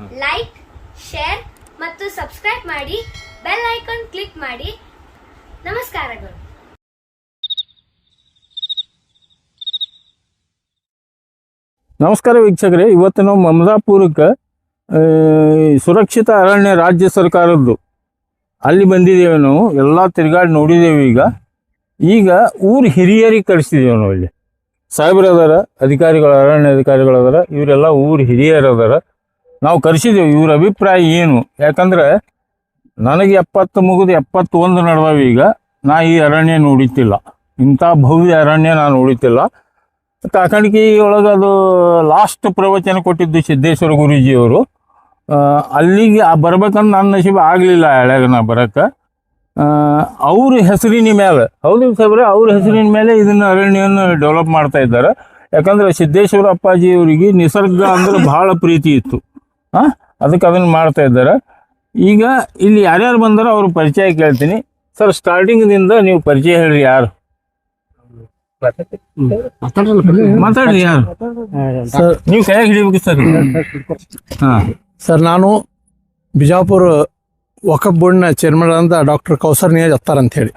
Like, share ಮತ್ತು subscribe ಮಾಡಿ, bell icon click ಮಾಡಿ. ನಮಸ್ಕಾರಗಳು. ನಮಸ್ಕಾರ ವೀಕ್ಷಕರೇ, ಇವತ್ತು ನಾವು ಮಮದಾಪುರಕ್ಕೆ ಸುರಕ್ಷಿತ ಅರಣ್ಯ ರಾಜ್ಯ ಸರ್ಕಾರದ್ದು ಅಲ್ಲಿ ಬಂದಿದ್ದೇವೆ. ನಾವು ಎಲ್ಲ ತಿರುಗಾಡಿ ನೋಡಿದ್ದೇವೆ. ಈಗ ಊರು ಹಿರಿಯರಿಗೆ ಕಳಿಸಿದ್ದೇವೆ. ನಾವು ಇಲ್ಲಿ ಸಾಹೇಬ್ರು ಅದಾರ, ಅಧಿಕಾರಿಗಳು, ಅರಣ್ಯ ಅಧಿಕಾರಿಗಳು ಅದಾರ, ಇವರೆಲ್ಲ ಊರು ಹಿರಿಯರು ಅದಾರ. ನಾವು ಕರೆಸಿದ್ದೇವೆ. ಇವ್ರ ಅಭಿಪ್ರಾಯ ಏನು? ಯಾಕಂದ್ರೆ ನನಗೆ 70 ಮುಗಿದು 71 ನಡೆದವ. ಈಗ ನಾ ಈ ಅರಣ್ಯ ನೋಡಿತಿಲ್ಲ, ಇಂಥ ಭವ್ಯ ಅರಣ್ಯ ನಾನು ನೋಡಿತಿಲ್ಲ. ಕಾಕಣಿಕೆ ಒಳಗೆ ಅದು ಲಾಸ್ಟ್ ಪ್ರವಚನ ಕೊಟ್ಟಿದ್ದು ಸಿದ್ದೇಶ್ವರ ಗುರೂಜಿಯವರು. ಅಲ್ಲಿಗೆ ಬರ್ಬೇಕಂದ್ರೆ ನನ್ನ ನಸೀಬ ಆಗಲಿಲ್ಲ ಎಳೆಗ ನಾ ಬರೋಕ್ಕೆ. ಅವ್ರ ಹೆಸರಿನ ಮೇಲೆ, ಹೌದು ಸಾಹೇಬ್ರೆ, ಅವ್ರ ಹೆಸರಿನ ಮೇಲೆ ಇದನ್ನು ಅರಣ್ಯವನ್ನು ಡೆವಲಪ್ ಮಾಡ್ತಾ ಇದ್ದಾರೆ. ಯಾಕಂದ್ರೆ ಸಿದ್ದೇಶ್ವರ ಅಪ್ಪಾಜಿಯವರಿಗೆ ನಿಸರ್ಗ ಅಂದ್ರೆ ಭಾಳ ಪ್ರೀತಿ ಇತ್ತು. ಅದಕ್ಕೆ ಅದನ್ನು ಮಾಡ್ತಾ ಇದ್ದಾರೆ. ಈಗ ಇಲ್ಲಿ ಯಾರ್ಯಾರು ಬಂದಾರೋ ಅವ್ರ ಪರಿಚಯ ಕೇಳ್ತೀನಿ. ಸರ್, ಸ್ಟಾರ್ಟಿಂಗ್ದಿಂದ ನೀವು ಪರಿಚಯ ಹೇಳ್ರಿ. ಯಾರು ಮಾತಾಡ್ರಿ? ಯಾರು ಸರ್? ನೀವು ಕೈಯಾಗ ಹಿಡಿಬೇಕು ಸರ್. ಸರ್, ನಾನು ಬಿಜಾಪುರ ವಕಫ್ ಬೋರ್ಡ್ನ ಚೇರ್ಮನ್ ಅಂತ ಡಾಕ್ಟರ್ ಕೌಸರ್ ನಿಯಾಜ್ ಅತ್ತಾರ ಅಂತ ಹೇಳಿ.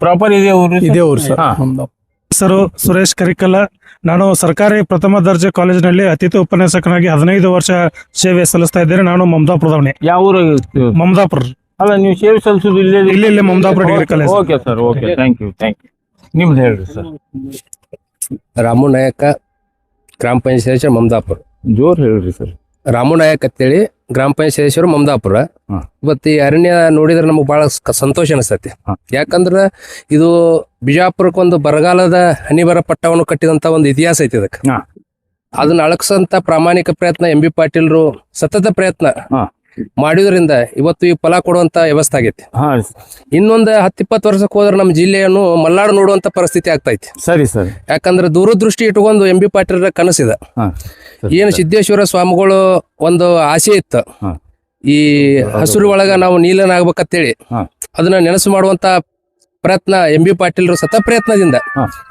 ಪ್ರಾಪರ್ ಇದೇ ಊರು ಸರ್. ಹೆಸರು ಸುರೇಶ್ ಕರಿಕಲ್ಲ. ನಾನು ಸರ್ಕಾರಿ ಪ್ರಥಮ ದರ್ಜೆ ಕಾಲೇಜಿನಲ್ಲಿ ಅತಿಥಿ ಉಪನ್ಯಾಸಕನಾಗಿ 15 ವರ್ಷ ಸೇವೆ ಸಲ್ಲಿಸ್ತಾ ಇದ್ದೇನೆ. ನಾನು ಮಮದಾಪುರದವನೇ. ಯಾವ ಊರು? ಮಮದಾಪುರ. ಅಲ್ಲ, ನೀವು ಸೇವೆ ಸಲ್ಲಿಸೋದು ಇಲ್ಲೇ Mamadapur degree college. Okay sir, okay, thank you. ನಿಮ್ದು ಹೇಳ್ರಿ ಸರ್. ರಾಮು ನಾಯಕ, ಗ್ರಾಮ ಪಂಚಾಯತ್ ಸದಸ್ಯರು ಮಮದಾಪುರ. ಜೋರ್ ಹೇಳ್ರಿ ಸರ್. ರಾಮು ನಾಯಕ್ ಅಂತೇಳಿ ಗ್ರಾಮ ಪಂಚಾಯತ್ ಸದಸ್ಯರು ಮಮದಾಪುರ. ಇವತ್ತು ಈ ಅರಣ್ಯ ನೋಡಿದ್ರೆ ನಮಗೆ ಬಹಳ ಸಂತೋಷ ಅನಿಸ್ತೈತಿ. ಯಾಕಂದ್ರ ಇದು ಬಿಜಾಪುರಕ್ಕೊಂದು ಬರಗಾಲದ ಹನಿಬರ ಪಟ್ಟವನ್ನು ಕಟ್ಟಿದಂತ ಒಂದು ಇತಿಹಾಸ ಐತಿ. ಇದಕ್ಕೆ ಅದನ್ನ ಅಳಕ್ಸಂತ ಪ್ರಾಮಾಣಿಕ ಪ್ರಯತ್ನ MB ಪಾಟೀಲ್ರು ಸತತ ಪ್ರಯತ್ನ ಮಾಡಿದ್ರಿಂದ ಇವತ್ತು ಈ ಫಲ ಕೊಡುವಂತ ವ್ಯವಸ್ಥೆ ಆಗೈತಿ. ಇನ್ನೊಂದು 10-20 ವರ್ಷಕ್ಕೆ ಹೋದ್ರೆ ನಮ್ಮ ಜಿಲ್ಲೆಯನ್ನು ಮಲ್ನಾಡು ನೋಡುವಂತ ಪರಿಸ್ಥಿತಿ ಆಗ್ತೈತಿ. ಸರಿ ಸರ್. ಯಾಕಂದ್ರೆ ದೂರದೃಷ್ಟಿ ಇಟ್ಕೊಂಡು MB ಪಾಟೀಲ್ರ ಕನಸಿದ. ಏನು ಸಿದ್ದೇಶ್ವರ ಸ್ವಾಮಿಗಳು ಒಂದು ಆಸೆ ಇತ್ತು, ಈ ಹಸಿರು ಒಳಗ ನಾವು ನೀಲನಾಗ್ಬೇಕಂತೇಳಿ ಅದನ್ನ ನೆನಸು ಮಾಡುವಂತ ಪ್ರಯತ್ನ MB ಪಾಟೀಲ್ರು ಸತ ಪ್ರಯತ್ನದಿಂದ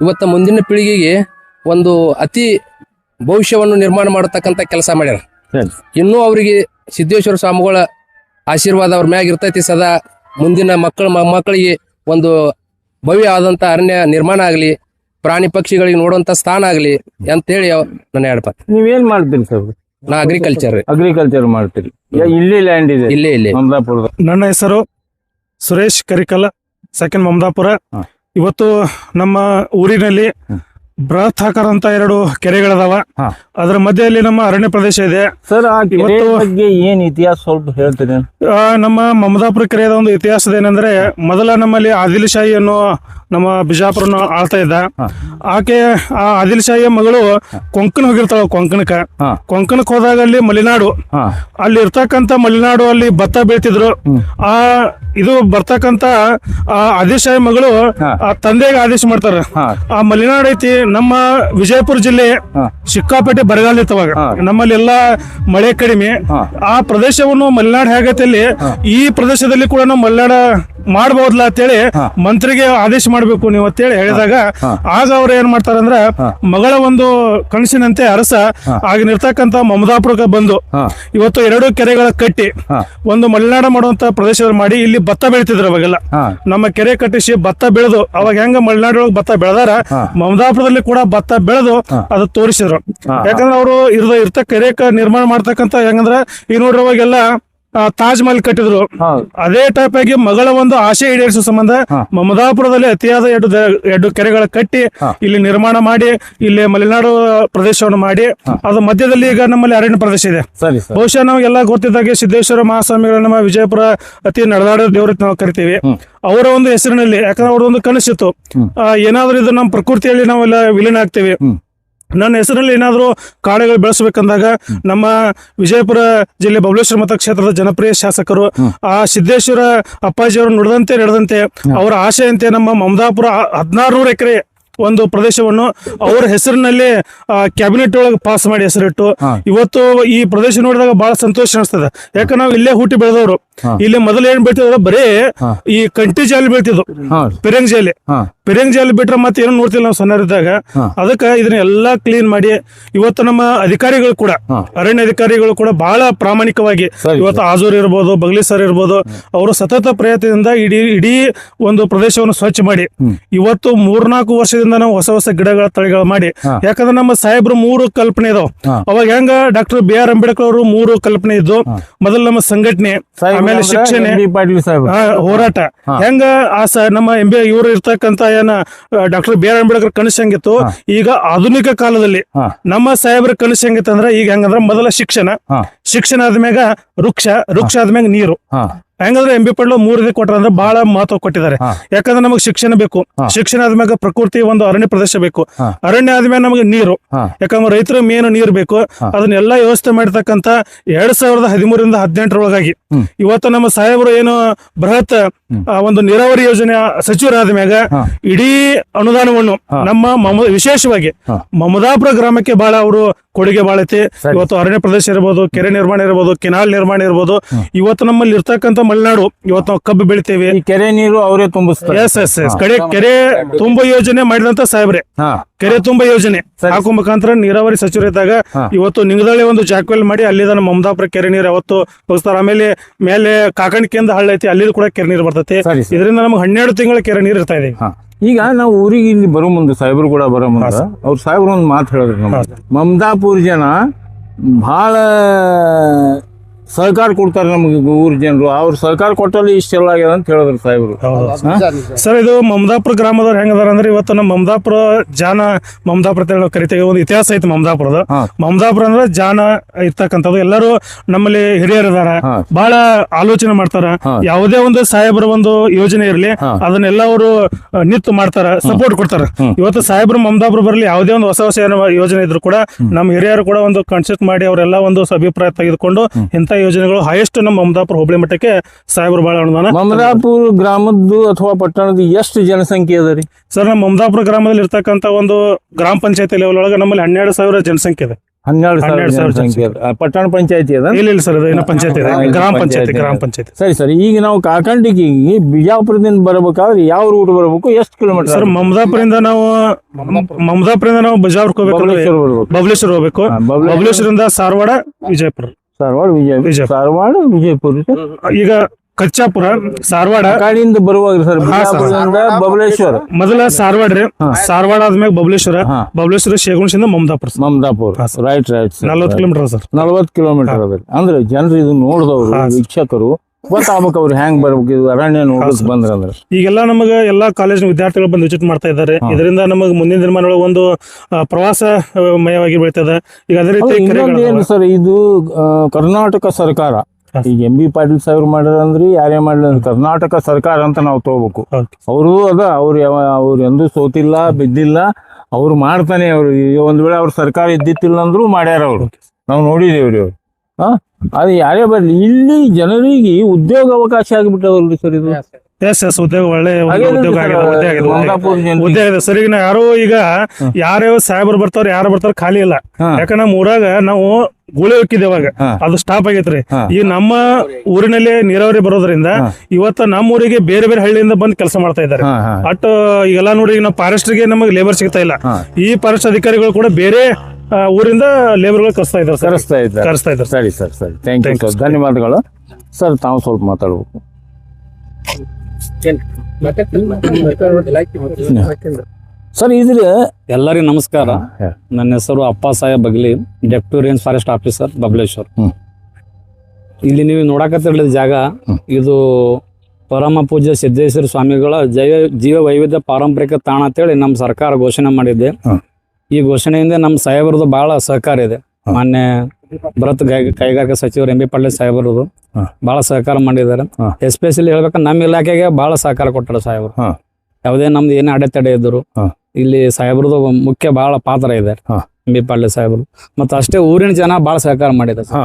ಇವತ್ತ ಮುಂದಿನ ಪೀಳಿಗೆಗೆ ಒಂದು ಅತಿ ಭವಿಷ್ಯವನ್ನು ನಿರ್ಮಾಣ ಮಾಡತಕ್ಕಂತ ಕೆಲಸ ಮಾಡ್ಯಾರ. ಇನ್ನೂ ಅವರಿಗೆ ಸಿದ್ದೇಶ್ವರ ಸ್ವಾಮಿಗಳ ಆಶೀರ್ವಾದ ಅವ್ರ ಮ್ಯಾಗ ಇರ್ತೈತಿ ಸದಾ. ಮುಂದಿನ ಮಕ್ಕಳಿಗೆ ಒಂದು ಭವ್ಯ ಆದಂತ ಅರಣ್ಯ ನಿರ್ಮಾಣ ಆಗಲಿ, ಪ್ರಾಣಿ ಪಕ್ಷಿಗಳಿಗೆ ನೋಡುವಂತ ಸ್ಥಾನ ಆಗಲಿ ಅಂತ ಹೇಳಿ ನನ್ನ ಹೇಳ್ಪ. ನೀವೇನ್ ಮಾಡ್ತೀರಿ ಸರ್? ನಾ ಅಗ್ರಿಕಲ್ಚರ್ ಮಾಡ್ತೀರಿ. ಇಲ್ಲಿ ಲ್ಯಾಂಡ್ ಇದೆ? ಇಲ್ಲೇ ಮಮದಾಪುರದ. ನನ್ನ ಹೆಸರು ಸುರೇಶ್ ಕರಿಕಲ್ಲ, ಸೆಕೆಂಡ್ ಮಮದಾಪುರ. ಇವತ್ತು ನಮ್ಮ ಊರಿನಲ್ಲಿ ಬೃಹತ್ ಆಕಾರ ಅಂತ 2 ಕೆರೆಗಳದಾವ. ಅದರ ಮಧ್ಯದಲ್ಲಿ ನಮ್ಮ ಅರಣ್ಯ ಪ್ರದೇಶ ಇದೆ. ಸರ್, ಇವತ್ತು ಬಗ್ಗೆ ಏನ್ ಇತಿಹಾಸ ಸ್ವಲ್ಪ ಹೇಳ್ತೀನಿ. ನಮ್ಮ ಮಮದಾಪುರ ಕೆರೆಯ ಒಂದು ಇತಿಹಾಸದ ಏನಂದ್ರೆ, ಮೊದಲ ನಮ್ಮಲ್ಲಿ ಆದಿಲ್ ಶಾಹಿ ಅನ್ನೋ ನಮ್ಮ ಬಿಜಾಪುರನ ಆಳ್ತಾ ಇದ್ದ. ಆಕೆ ಆ ಆದಿಲ್ ಶಾಹಿಯ ಮಗಳು ಕೊಂಕಣ ಹೋಗಿರ್ತಾಳ. ಕೊಂಕಣಕ್ಕೆ ಹೋದಾಗ ಅಲ್ಲಿ ಮಲೆನಾಡು, ಅಲ್ಲಿ ಇರ್ತಕ್ಕಂತ ಮಲೆನಾಡು ಅಲ್ಲಿ ಭತ್ತ ಬೆಳಿತಿದ್ರು. ಇದು ಬರ್ತಕ್ಕಂತ ಆದಿಲ್ ಶಾಹಿ ಮಗಳು ಆ ತಂದೆಗೆ ಆದೇಶ ಮಾಡ್ತಾರ, ಆ ಮಲೆನಾಡು ಐತಿ ನಮ್ಮ ವಿಜಯಪುರ ಜಿಲ್ಲೆ ಸಿಕ್ಕಾಪೇಟೆ ಬರಗಾಲ ಇತ್ತವಾಗ, ನಮ್ಮಲ್ಲಿ ಎಲ್ಲಾ ಮಳೆ ಕಡಿಮೆ. ಆ ಪ್ರದೇಶವನ್ನು ಮಲೆನಾಡು ಹೇಗೈತೆ ಅಲ್ಲಿ ಈ ಪ್ರದೇಶದಲ್ಲಿ ಕೂಡ ನಾವು ಮಲೆನಾಡ ಮಾಡಬಹುದಲ್ಲ ಅಂತೇಳಿ ಮಂತ್ರಿಗೆ ಆದೇಶ ಮಾಡ್ಬೇಕು ನೀವು ಅಂತೇಳಿ ಹೇಳಿದಾಗ, ಆಗ ಅವ್ರು ಏನ್ ಮಾಡ್ತಾರಂದ್ರ ಮಗಳ ಒಂದು ಕನಸಿನಂತೆ ಅರಸ ಆಗಿನಿರ್ತಕ್ಕಂತ ಮಮದಾಪುರಕ್ಕೆ ಬಂದು ಇವತ್ತು 2 ಕೆರೆಗಳ ಕಟ್ಟಿ ಒಂದು ಮಲೆನಾಡ ಮಾಡುವಂತ ಪ್ರದೇಶದಲ್ಲಿ ಮಾಡಿ ಇಲ್ಲಿ ಭತ್ತ ಬೆಳಿತಿದ್ರು. ಅವಾಗೆಲ್ಲ ನಮ್ಮ ಕೆರೆ ಕಟ್ಟಿಸಿ ಭತ್ತ ಬೆಳೆದು, ಅವಾಗ ಹೆಂಗ ಮಲೆನಾಡೊಳಗೆ ಭತ್ತ ಬೆಳೆದಾರ ಮಮದಾಪುರದಲ್ಲಿ ಕೂಡ ಭತ್ತ ಬೆಳೆದು ಅದು ತೋರಿಸಿದ್ರು. ಯಾಕಂದ್ರೆ ಅವರು ಕೆರೆ ನಿರ್ಮಾಣ ಮಾಡ್ತಕ್ಕಂತ ಹೆಂಗಂದ್ರ ಈ ನೋಡ್ರಿ ಅವಾಗೆಲ್ಲ ತಾಜ್ ಮಹಲ್ ಕಟ್ಟಿದ್ರು. ಅದೇ ಟೈಪ್ ಆಗಿ ಮಗಳ ಒಂದು ಆಶೆ ಈಡೇರಿಸುವ ಸಂಬಂಧ ಮಮದಾಪುರದಲ್ಲಿ ಅತಿಯಾದ 2 ಕೆರೆಗಳ ಕಟ್ಟಿ ಇಲ್ಲಿ ನಿರ್ಮಾಣ ಮಾಡಿ ಇಲ್ಲಿ ಮಲೆನಾಡು ಪ್ರದೇಶವನ್ನು ಮಾಡಿ, ಅದು ಮಧ್ಯದಲ್ಲಿ ಈಗ ನಮ್ಮಲ್ಲಿ ಅರಣ್ಯ ಪ್ರದೇಶ ಇದೆ. ಬಹುಶಃ ನಮಗೆಲ್ಲ ಗೊತ್ತಿದ್ದಾಗೆ ಸಿದ್ದೇಶ್ವರ ಮಹಾಸ್ವಾಮಿಗಳ ನಮ್ಮ ವಿಜಯಪುರ ಅತಿ ನಡೆದಾಡೋ ದೇವ್ರ ನಾವು ಕರಿತೀವಿ. ಅವರ ಒಂದು ಹೆಸರಿನಲ್ಲಿ, ಯಾಕಂದ್ರೆ ಅವ್ರ ಒಂದು ಕನಸಿತ್ತು, ಏನಾದ್ರೂ ಇದು ನಮ್ಮ ಪ್ರಕೃತಿಯಲ್ಲಿ ನಾವೆಲ್ಲ ವಿಲೀನ ಆಗ್ತೀವಿ, ನನ್ನ ಹೆಸರಲ್ಲಿ ಏನಾದ್ರು ಕಾಡುಗಳು ಬೆಳೆಸಬೇಕಂದಾಗ ನಮ್ಮ ವಿಜಯಪುರ ಜಿಲ್ಲೆ ಬಬಲೇಶ್ವರ ಮತಕ್ಷೇತ್ರದ ಜನಪ್ರಿಯ ಶಾಸಕರು ಆ ಸಿದ್ದೇಶ್ವರ ಅಪ್ಪಾಜಿಯವರು ನಡೆದಂತೆ ಅವರ ಆಶೆಯಂತೆ ನಮ್ಮ ಮಮದಾಪುರ 1600 ಎಕರೆ ಒಂದು ಪ್ರದೇಶವನ್ನು ಅವರ ಹೆಸರಿನಲ್ಲಿ ಕ್ಯಾಬಿನೆಟ್ ಒಳಗೆ ಪಾಸ್ ಮಾಡಿ ಹೆಸರಿಟ್ಟು ಇವತ್ತು ಈ ಪ್ರದೇಶ ನೋಡಿದಾಗ ಬಹಳ ಸಂತೋಷ ಅನಿಸ್ತದೆ. ಯಾಕಂದ್ರೆ ನಾವು ಇಲ್ಲೇ ಹುಟ್ಟಿ ಬೆಳೆದವರು. ಇಲ್ಲಿ ಮೊದಲು ಏನ್ ಬೆಳಿತಿದ್ರು ಬರೀ ಈ ಕಂಟಿ ಜಾಲಿ ಬೆಳಿತಿದ್ವು, ಪೆರಂಗ್ ಜಾಲಿ ಬಿಟ್ರೆ ಮತ್ತೆ ಏನೋ ನೋಡ್ತಿಲ್ಲ ನಾವು ಸಣ್ಣರಿದ್ದಾಗ. ಅದಕ್ಕೆ ಇದನ್ನ ಎಲ್ಲಾ ಕ್ಲೀನ್ ಮಾಡಿ ಇವತ್ತು ನಮ್ಮ ಅಧಿಕಾರಿಗಳು ಕೂಡ, ಅರಣ್ಯ ಅಧಿಕಾರಿಗಳು ಕೂಡ ಬಹಳ ಪ್ರಾಮಾಣಿಕವಾಗಿ ಇವತ್ತು ಆಜೂರ್ ಇರ್ಬೋದು, ಬಗ್ಲಿ ಸರ್ ಇರ್ಬೋದು, ಅವರು ಸತತ ಪ್ರಯತ್ನದಿಂದ ಇಡೀ ಒಂದು ಪ್ರದೇಶವನ್ನು ಸ್ವಚ್ಛ ಮಾಡಿ ಇವತ್ತು 3-4 ವರ್ಷದಿಂದ ನಾವು ಹೊಸ ಗಿಡಗಳ ತಳಿಗಳು ಮಾಡಿ. ಯಾಕಂದ್ರೆ ನಮ್ಮ ಸಾಹೇಬ್ರು 3 ಕಲ್ಪನೆ ಇದಾವ. ಅವಾಗ ಹೆಂಗ ಡಾಕ್ಟರ್ B.R. ಅಂಬೇಡ್ಕರ್ ಅವರು 3 ಕಲ್ಪನೆ ಇದ್ದು, ಮೊದಲು ನಮ್ಮ ಸಂಘಟನೆ, ಆಮೇಲೆ ಶಿಕ್ಷಣ, ಹೋರಾಟ. ಹೆಂಗ ನಮ್ಮ ಇವರು ಇರ್ತಕ್ಕಂತ ಏನ ಡಾಕ್ಟರ್ B.R. ಅಂಬೇಡ್ಕರ್ ಕನಸು ಹೆಂಗಿತ್ತು, ಈಗ ಆಧುನಿಕ ಕಾಲದಲ್ಲಿ ನಮ್ಮ ಸಾಹೇಬ್ರ ಕನಸು ಹೆಂಗಿತ್ತು ಅಂದ್ರೆ ಈಗ ಹೆಂಗಂದ್ರ ಮೊದಲ ಶಿಕ್ಷಣ ಆದ್ಮ್ಯಾಗ ವೃಕ್ಷ ಆದ್ಮ್ಯಾಗ ನೀರು. ಹೆಂಗಂದ್ರೆ MB ಪಾಟೀಲ್ 3 ಕೊಟ್ಟಾರ ಅಂದ್ರೆ ಬಹಳ ಮಹತ್ವ ಕೊಟ್ಟಿದ್ದಾರೆ. ಯಾಕಂದ್ರೆ ನಮಗೆ ಶಿಕ್ಷಣ ಬೇಕು, ಶಿಕ್ಷಣ ಆದ್ಮ್ಯಾಗ ಪ್ರಕೃತಿ ಒಂದು ಅರಣ್ಯ ಪ್ರದೇಶ ಬೇಕು, ಅರಣ್ಯ ಆದ್ಮೇಲೆ ನಮಗೆ ನೀರು. ಯಾಕಂದ್ರೆ ರೈತರ ಮೇನ್ ನೀರು ಬೇಕು. ಅದನ್ನೆಲ್ಲ ವ್ಯವಸ್ಥೆ ಮಾಡಿರ್ತಕ್ಕಂತ 2013ರಿಂದ 18ರೊಳಗಾಗಿ ಇವತ್ತು ನಮ್ಮ ಸಾಹೇಬರು ಏನು ಬೃಹತ್ ಒಂದು ನೀರಾವರಿ ಯೋಜನೆ ಸಚಿವರಾದ್ಮ್ಯಾಗ ಇಡೀ ಅನುದಾನವನ್ನು ನಮ್ಮ ವಿಶೇಷವಾಗಿ ಮಮದಾಪುರ ಗ್ರಾಮಕ್ಕೆ ಬಹಳ ಅವರು ಕೊಡುಗೆ ಬಾಳ ಐತಿ. ಇವತ್ತು ಅರಣ್ಯ ಪ್ರದೇಶ ಇರ್ಬೋದು, ಕೆರೆ ನಿರ್ಮಾಣ ಇರ್ಬೋದು, ಕೆನಾಲ್ ನಿರ್ಮಾಣ ಇರ್ಬೋದು. ಇವತ್ತು ನಮ್ಮಲ್ಲಿ ಇರ್ತಕ್ಕಂಥ ಮಲೆನಾಡು, ಇವತ್ತು ನಾವು ಕಬ್ಬು ಬೆಳಿತೇವೆ, ಕೆರೆ ನೀರು ಅವರೇ ತುಂಬಿಸ್ತಾರೆ. ಕೆರೆ ತುಂಬ ಯೋಜನೆ ಮಾಡಿದಂತ ಸಾಹೇಬ್ರೆ, ಕೆರೆ ತುಂಬ ಯೋಜನೆ ಹಾಕೋ ಮುಖಾಂತರ ನೀರಾವರಿ ಸಚಿವರಿದ್ದಾಗ ಇವತ್ತು ನಿಂಗದಳ್ಳಿ ಒಂದು ಜಾಕ್ವೆಲ್ ಮಾಡಿ ಅಲ್ಲಿದ ನಮ್ಮ ಮಮದಾಪುರ ಕೆರೆ ನೀರು ಯಾವತ್ತು ಹೋಗಿಸ್ತಾರ. ಆಮೇಲೆ ಮೇಲೆ ಕಾಕಣಿಕೆಯಿಂದ ಹಳ್ಳ ಐತಿ, ಅಲ್ಲಿ ಕೂಡ ಕೆರೆ ನೀರು ಬರ್ತೈತಿ. ಇದರಿಂದ ನಮ್ಗೆ 12 ತಿಂಗಳ ಕೆರೆ ನೀರು ಇರ್ತಾ ಇದೆ. ಈಗ ನಾವು ಊರಿಗೆ ಇಲ್ಲಿ ಬರೋ ಮುಂದೆ ಸಾಹೇಬ್ರು ಕೂಡ ಬರೋ ಮುಂದೆ ಅವ್ರ ಸಾಹೇಬ್ರು ಒಂದು ಮಾತು ಹೇಳಿದ್ರು, ಮಮದಾಪುರ ಜನ ಬಹಳ ಸಹಕಾರ ಕೊಡ್ತಾರೆ ನಮಗೆ ಊರ್ ಜನರು. ಅವ್ರ ಸಹಕಾರ ಕೊಟ್ಟಲ್ಲಿ ಇಷ್ಟೆಲ್ಲ ಆಗ್ಯದ ಅಂತ ಹೇಳಿದ್ರು ಸಾಹೇಬ್ರು. ಸರ್, ಇದು ಮಮದಾಪುರ ಗ್ರಾಮದವ್ರು ಹೆಂಗದಾರ ಅಂದ್ರೆ ಇವತ್ತು ನಮ್ಮ ಮಮದಾಪುರ ಮಮದಾಪುರ ಅಂತ ಕರಿತೇವೆ. ಒಂದು ಇತಿಹಾಸ ಐತಿ ಮಮದಾಪುರದ. ಮಮದಾಪುರ ಅಂದ್ರೆ ಜಾನ ಇರ್ತಕ್ಕಂಥದ್ದು. ಎಲ್ಲರೂ ನಮ್ಮಲ್ಲಿ ಹಿರಿಯರು ಇದಾರ, ಬಹಳ ಆಲೋಚನೆ ಮಾಡ್ತಾರ. ಯಾವುದೇ ಒಂದು ಸಾಹೇಬ್ರ ಒಂದು ಯೋಜನೆ ಇರ್ಲಿ ಅದನ್ನೆಲ್ಲ ಅವರು ನಿಂತು ಮಾಡ್ತಾರ, ಸಪೋರ್ಟ್ ಕೊಡ್ತಾರ. ಇವತ್ತು ಸಾಹೇಬ್ರು ಮಮದಾಪುರ ಬರಲಿ, ಯಾವುದೇ ಒಂದು ಹೊಸ ಯೋಜನೆ ಇದ್ರು ಕೂಡ ನಮ್ಮ ಹಿರಿಯರು ಕೂಡ ಒಂದು ಕನ್ಸಲ್ಟ್ ಮಾಡಿ ಅವರೆಲ್ಲ ಒಂದು ಅಭಿಪ್ರಾಯ ತೆಗೆದುಕೊಂಡು ಇಂಥ ಯೋಜನೆಗಳು ಹೈಯೆಸ್ಟ್ ನಮ್ಮ ಮಮದಾಪುರ ಹೋಬಳಿ ಮಟ್ಟಕ್ಕೆ ಸಾಹೇಬ್ರು ಬಹಳ ಅನುದಾನ. ಮಮದಾಪುರ ಗ್ರಾಮದ್ದು ಅಥವಾ ಪಟ್ಟಣದ ಎಷ್ಟು ಜನಸಂಖ್ಯೆ ಅದ ರೀ ಸರ್? ನಮ್ಮ ಮಮದಾಪುರ ಗ್ರಾಮದಲ್ಲಿ ಇರ್ತಕ್ಕಂಥ ಒಂದು ಗ್ರಾಮ ಪಂಚಾಯತಿ ಲೆವೆಲ್ ಒಳಗೆ ನಮ್ಮಲ್ಲಿ 12,000 ಜನಸಂಖ್ಯೆ ಇದೆ. 12,000 ಸಂಖ್ಯೆ ಪಟ್ಟಣ ಪಂಚಾಯತಿ ಅದ? ಇಲ್ಲ ಸರ್, ಅದು ಪಂಚಾಯತಿ ಇದೆ, ಗ್ರಾಮ ಪಂಚಾಯತಿ. ಸರಿ. ಈಗ ನಾವು ಕಾಕಂಡಿಗೆ ಬಿಜಾಪುರದಿಂದ ಬರಬೇಕಾದ್ರೆ ಯಾವ ರೂಟ್ ಬರಬೇಕು, ಎಷ್ಟು ಕಿಲೋಮೀಟರ್? ಸರ್, ಮಮದಾಪುರದಿಂದ ನಾವು ಬಿಜಾಪುರಕ್ಕೆ ಹೋಗ್ಬೇಕು, ಬಬಲೇಶ್ವರ ಹೋಗ್ಬೇಕು. ಬಬಲೇಶ್ವರದಿಂದ ಧಾರವಾಡ, ವಿಜಯಪುರ. ಈಗ ಕಚ್ಚಾಪುರ, ಧಾರವಾಡ ಕಾಡಿಂದ ಬರುವಾಗ ಸರ್ ಬಬಲೇಶ್ವರ ಮೊದಲ ಧಾರವಾಡ ಆದ್ಮೇಲೆ ಬಬಲೇಶ್ವರ ಶೇಗುಣಸಿಂದ Mamadapur. Right 40 kilometre sir. 40 kilometre ಅದ. ಅಂದ್ರೆ ಜನರು ಇದು ನೋಡಿದವರು, ವೀಕ್ಷಕರು ಗೊತ್ತಾಗ್ಬೇಕು ಅವ್ರು ಹೆಂಗ್ ಬರ್ಬೇಕು, ಇದು ಅರಣ್ಯ ನೋಡಕ್ ಬಂದ್ರಂದ್ರೆ. ಈಗೆಲ್ಲ ನಮಗೆ ಎಲ್ಲಾ ಕಾಲೇಜಿನ ವಿದ್ಯಾರ್ಥಿಗಳು ಬಂದು ವಿಸಿಟ್ ಮಾಡ್ತಾ ಇದ್ದಾರೆ. ಇದರಿಂದ ನಮಗೆ ಮುಂದಿನ ದಿನಮಾನಗಳ ಒಂದು ಪ್ರವಾಸ ಮಯವಾಗಿ ಬೆಳಿತದೆ. ಈಗ ಅದೇ ರೀತಿ ಸರ್, ಇದು ಕರ್ನಾಟಕ ಸರ್ಕಾರ, ಈಗ MB ಪಾಟೀಲ್ ಸಾಹೇಬ್ರು ಮಾಡ್ರಂದ್ರಿ, ಯಾರೇ ಮಾಡ್ಲಿ, ಕರ್ನಾಟಕ ಸರ್ಕಾರ ಅಂತ ನಾವು ತಗೋಬೇಕು. ಅವರು ಅವ್ರು ಎಂದೂ ಸೋತಿಲ್ಲ, ಬಿದ್ದಿಲ್ಲ. ಅವ್ರು ಮಾಡ್ತಾನೆ. ಅವ್ರು ಒಂದ್ ವೇಳೆ ಅವ್ರ ಸರ್ಕಾರ ಇದ್ದಿತ್ತಿಲ್ಲ ಅಂದ್ರೂ ಮಾಡ್ಯಾರ ಅವ್ರು, ನಾವು ನೋಡಿದೇವ್ರಿ ಅವ್ರು. ಅದು ಯಾರೇ ಬರ್ಲಿ, ಇಲ್ಲಿ ಜನರಿಗೆ ಉದ್ಯೋಗ ಅವಕಾಶ ಆಗಿಬಿಟ್ಟವಲ್ರಿ ಸರ್ ಇದು. ಉದ್ಯೋಗ ಒಳ್ಳೆ ಉದ್ಯೋಗ ಆಗಿದೆ ಸರ್. ಈಗ ಯಾರ್ಯಾವ ಸಾಹೇಬ್ರು ಬರ್ತಾರ, ಯಾರು ಬರ್ತಾರ ಖಾಲಿ ಇಲ್ಲ. ಯಾಕಂದ್ರೆ ನಮ್ಮ ಊರಾಗ ನಾವು ಗುಳಿ ಹೋಗಿದ್ದೇವಾಗ ಅದು ಸ್ಟಾಪ್ ಆಗೈತ್ರಿ. ಈ ನಮ್ಮ ಊರಿನಲ್ಲಿ ನೀರಾವರಿ ಬರೋದ್ರಿಂದ ಇವತ್ತ ನಮ್ಮ ಊರಿಗೆ ಬೇರೆ ಬೇರೆ ಹಳ್ಳಿಯಿಂದ ಬಂದು ಕೆಲಸ ಮಾಡ್ತಾ ಇದ್ದಾರೆ. ಅಟ್ ಈಗೆಲ್ಲ ನೋಡಿ, ನಾವು ಫಾರೆಸ್ಟ್ರಿಗೆ ನಮಗೆ ಲೇಬರ್ ಸಿಗ್ತಾ ಇಲ್ಲ. ಈ ಫಾರೆಸ್ಟ್ ಅಧಿಕಾರಿಗಳು ಕೂಡ ಬೇರೆ ಊರಿಂದ ಲೇಬರ್ಗಳು ಕರೆಸ್ತಾ ಇದ್ದಾರೆ. ಸರಿ ಸರ್, ಥ್ಯಾಂಕ್ ಯು ಸರ್, ಧನ್ಯವಾದಗಳು ಸರ್. ತಾವು ಸ್ವಲ್ಪ ಮಾತಾಡ್ಬೇಕು. ಸರ್, ಇದ್ರೆ ಎಲ್ಲರಿಗೂ ನಮಸ್ಕಾರ. ನನ್ನ ಹೆಸರು ಅಪ್ಪ Saheb Bagli, deputy range forest officer, Babaleshwar. ಇಲ್ಲಿ ನೀವು ನೋಡಕತ್ತಿರಲಿದ ಜಾಗ ಇದು ಪರಮ ಪೂಜ್ಯ ಸಿದ್ದೇಶ್ವರ ಸ್ವಾಮಿಗಳ ಜೀವ ವೈವಿಧ್ಯ ಪಾರಂಪರಿಕ ತಾಣ ಅಂತೇಳಿ ನಮ್ಮ ಸರ್ಕಾರ ಘೋಷಣೆ ಮಾಡಿದೆ. ಈ ಘೋಷಣೆಯಿಂದ ನಮ್ಮ ಸಾಹೇಬರದು ಬಹಳ ಸಹಕಾರ ಇದೆ. ಮಾನ್ಯ ಬೃಹತ್ ಕೈಗಾರಿಕಾ ಸಚಿವರು MB ಪಾಟೀಲ್ ಸಾಹೇಬರದು ಬಹಳ ಸಹಕಾರ ಮಾಡಿದ್ದಾರೆ. ಎಸ್ಪೆಷಲಿ ಹೇಳ್ಬೇಕಂದ್ರೆ ನಮ್ಮ ಇಲಾಖೆಗೆ ಬಹಳ ಸಹಕಾರ ಕೊಟ್ಟಾರ ಸಾಹೇಬರು. ಯಾವುದೇ ನಮ್ದು ಏನೇ ಅಡೆತಡೆ ಇದ್ರು ಇಲ್ಲಿ ಸಾಹೇಬ್ರದ್ದು ಮುಖ್ಯ ಬಹಳ ಪಾತ್ರ ಇದೆ. ಎಂ ಬಿ ಪಾಟೀಲ್ ಸಾಹೇಬರು ಮತ್ತು ಅಷ್ಟೇ ಊರಿನ ಜನ ಭಾಳ ಸಹಕಾರ ಮಾಡಿದ್ದಾರೆ ಹಾ.